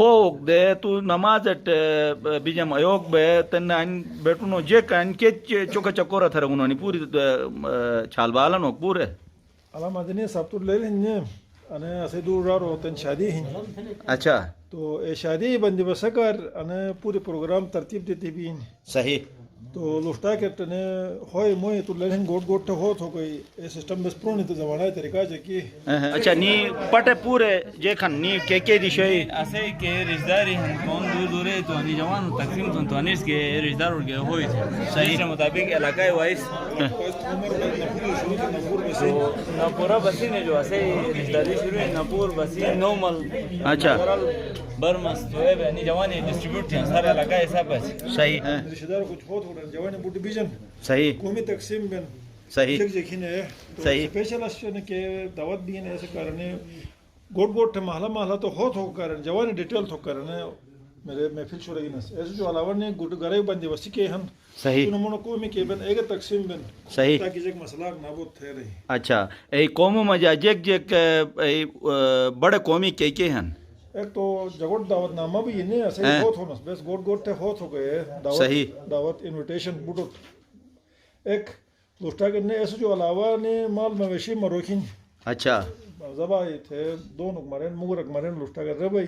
Hoog de tu namaz et bijam ayog be ten an betuno je kan ke choka chakora tharaguno ni puri chalbala no pure अला मदनी सब तो ले लेंगे अने ऐसे दूर रहा रोतन शादी ही अच्छा तो ये शादी बंदी बस कर अने पूरे प्रोग्राम तरतीब देती भी सही तो लुफ्ता के तने होए मोए तो ले लेंगे गोट गोट हो गई ये सिस्टम बस पुरानी तो जमाना है तरीका है कि अच्छा नी पटे पूरे जे खन नी के दिशे ऐसे के रिश्तेदारी हम कौन दूर दूर है तो अनि जवान तकसीम तो अनिस के रिश्तेदार के होई सही के मुताबिक इलाका वाइज तो नापुरा बसी ने जो ऐसे रिश्तेदारी शुरू है नापुर बसी नॉर्मल अच्छा बर्मस जो है अनि जवान डिस्ट्रीब्यूट है सारा इलाका ऐसा बस सही रिश्तेदार कुछ हो थोड़ा जवान बुट बीजन सही कौमी तकसीम बन सही जखिन है सही स्पेशल अशन के दावत भी है ऐसे कारण गोट गोट महला महला तो हो कारण जवान डिटेल तो कारण मेरे महफिल शुरू नस ऐसे जो अलावा ने गुट गरे बंदी वसी के हम सही उन्होंने कौमी के बन एक तकसीम बन सही ताकि एक मसला ना वो थे रही अच्छा ए कौमो मजा जेक जेक बड़े कौमी के हन एक तो जगोट दावत नामा भी ये नहीं ऐसे होत होना बस गोट गोट थे होत हो गए दावत सही दावत इनविटेशन बुटो एक दोस्ता करने ऐसे जो अलावा ने माल मवेशी मरोखिन अच्छा जबाई थे दोनों मरेन मुगरक मरेन लुस्टा कर रहे भाई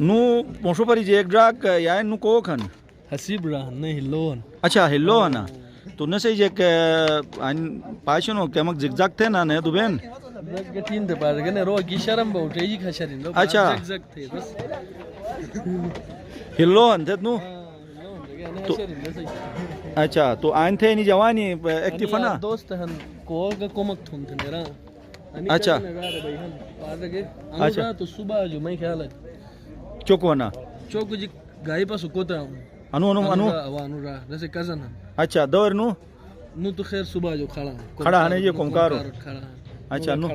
नु मोशो परी जे एक ड्राक या नु को खन हसीब रहा नहीं लोन अच्छा हेलो ना तो न से जे अन पाशनो केमक जिगजाग थे ना ने दुबेन के तीन दे पार गने रो की शर्म बहुत है खशरिन अच्छा जिगजाग थे बस हेलो अंत नु तो अच्छा तो आन थे नहीं जवानी एक्टिव ना दोस्त हन को का कोमक थुन थे मेरा अच्छा अच्छा तो सुबह जो मैं ख्याल है चोकवाना चौक जी गाय पास कोता अनु अनु अनु अनुरा जैसे कजन है अच्छा दौर नु तो खैर सुबह जो खड़ा है ये कोमकारो खड़ा अच्छा नु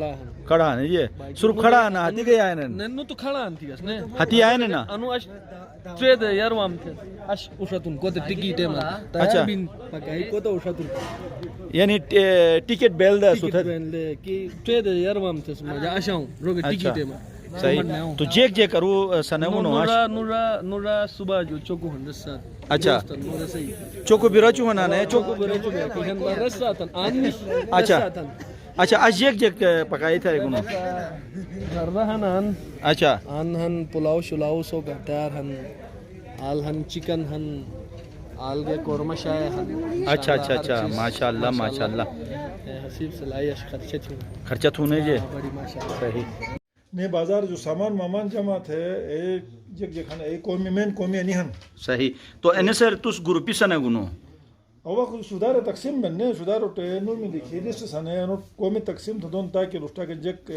खड़ा है ये सिर्फ खड़ा ना हाथी गया है ना नु तो खड़ा थी असने हाथी आए ना अनु अश ट्रेड यार वाम थे अश उशातुन कोते टिकट है अच्छा बिन पकाई कोते उशातुन यानी टिकट बेल दा सुथर की ट्रेड यार वाम थे मजा आशाऊ रोगे टिकट है सही तो जेक जे करू सनमु नो नूरा सुबह जो चोको हंदसा अच्छा चोको बिराचु होना ने चोको बिराचु की हन रसा तन आन अच्छा अच्छा आज जेक जेक पकाई थे गुनो हन अच्छा हन पुलाव शुलाव सो तैयार हन आल हन चिकन हन आल के कोरमा शाय हन अच्छा अच्छा अच्छा माशाल्लाह माशाल्लाह हसीब सलाई खर्चा थूने जे बड़ी माशाल्लाह सही ने बाजार जो सामान मामान जमा थे एक जग जखन एक कौमी मेन कौमी अनिहन सही तो एने सर तुस ग्रुपी सने गुनो अवा खुद सुधार तकसीम बनने सुधार उठे नो में लिखी लिस्ट सने नो कौमी तकसीम तो दोन ताकि लुस्टा के जग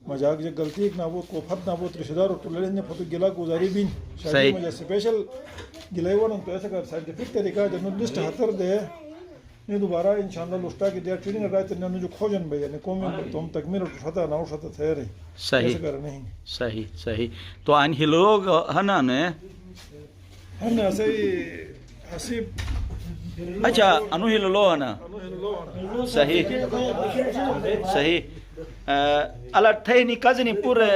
मजाक जग गलती ना वो कोफत ना वो रिश्तेदार उठ ले ने फोटो गिला गुजारी भी शादी में स्पेशल गिलाई वन तो ऐसा कर साइंटिफिक तरीका जब लिस्ट हाथर दे ने दोबारा इंशाल्लाह लुस्टा के दिया ट्रेनिंग रात ने जो खोजन भैया ने कौमी तुम तकमील उठाता ना उठाता थे रे सही नहीं सही सही तो आन हिलोग हना ने हम ऐसे ही हसीब अच्छा अनु हिलो हना सही सही अला थे नी कजनी पूरे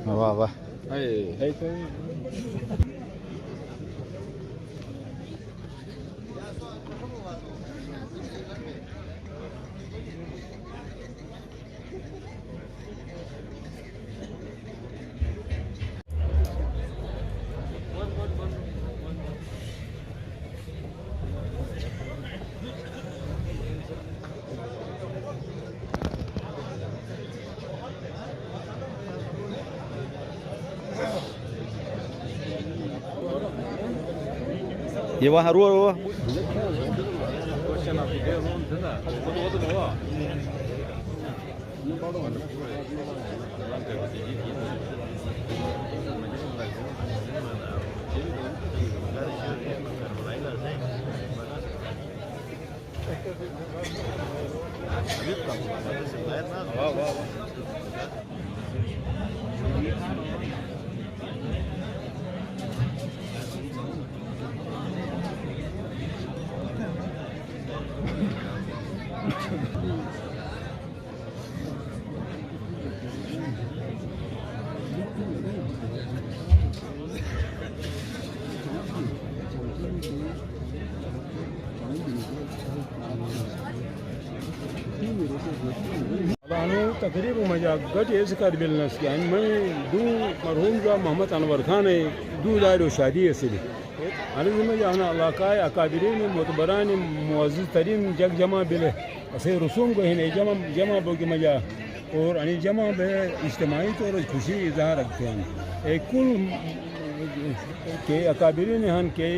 वाह वाह ये वहाँ रुआ रुआ अनु तकरीब मजा गट ऐसे कर बिलनस के आणि मैं दू मरहूम जो मोहम्मद अनवर खान है दू दारो शादी असली आणि मैं जाना इलाकाय अकाबिरीन मुतबरान मुअज्जिज तरीन जग जमा बिले असे रसूम को है जमा जमा बोगी मजा और अनि जमा बे इज्तिमाई तौर खुशी इजहार रखते हैं एक कुल के अकाबिरीन हन के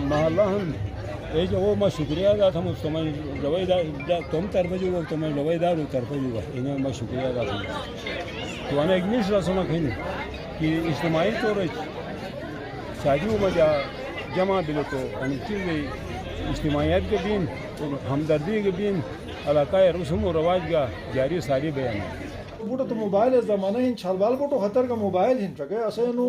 महल्ला हन ये जो वो मैं शुक्रिया अदा था मुझको मैं रवैदार तुम तरफ जो तो मैं रवैदार हूँ तरफ जो इन्हें मैं शुक्रिया अदा था तो अने एक मिस रसों खेने कि इज्तिमाई तौर शादियों में जमा बिलो तो अने चीज़ इज्तिमाइयत के बीन हमदर्दी के बीन इलाक़ाई रस्म और रवाज का जारी सारी बयान बूटा तो मोबाइल ज़माना इन छालबाल बूटो खतर का मोबाइल हिन रखे असे नु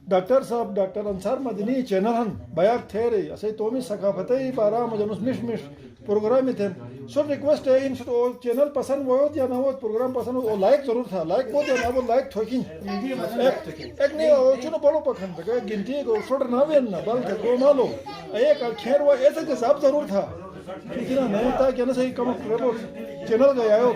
डॉक्टर साहब डॉक्टर अंसार मदनी चैनल हन बयाक थे रे असे तो मी सकाफते बारा मजनुस मिश प्रोग्राम में थे सो रिक्वेस्ट है इन तो चैनल पसंद वो या ना वो प्रोग्राम पसंद वो लाइक जरूर था लाइक बहुत है ना वो लाइक ठोकिन एक नहीं वो चुनो बोलो पखन तक गिनती को छोड़ ना वेन ना बल्कि को मालो एक खैर वो ऐसे जवाब जरूर था लेकिन नहीं था कि ना सही कम चैनल गया हो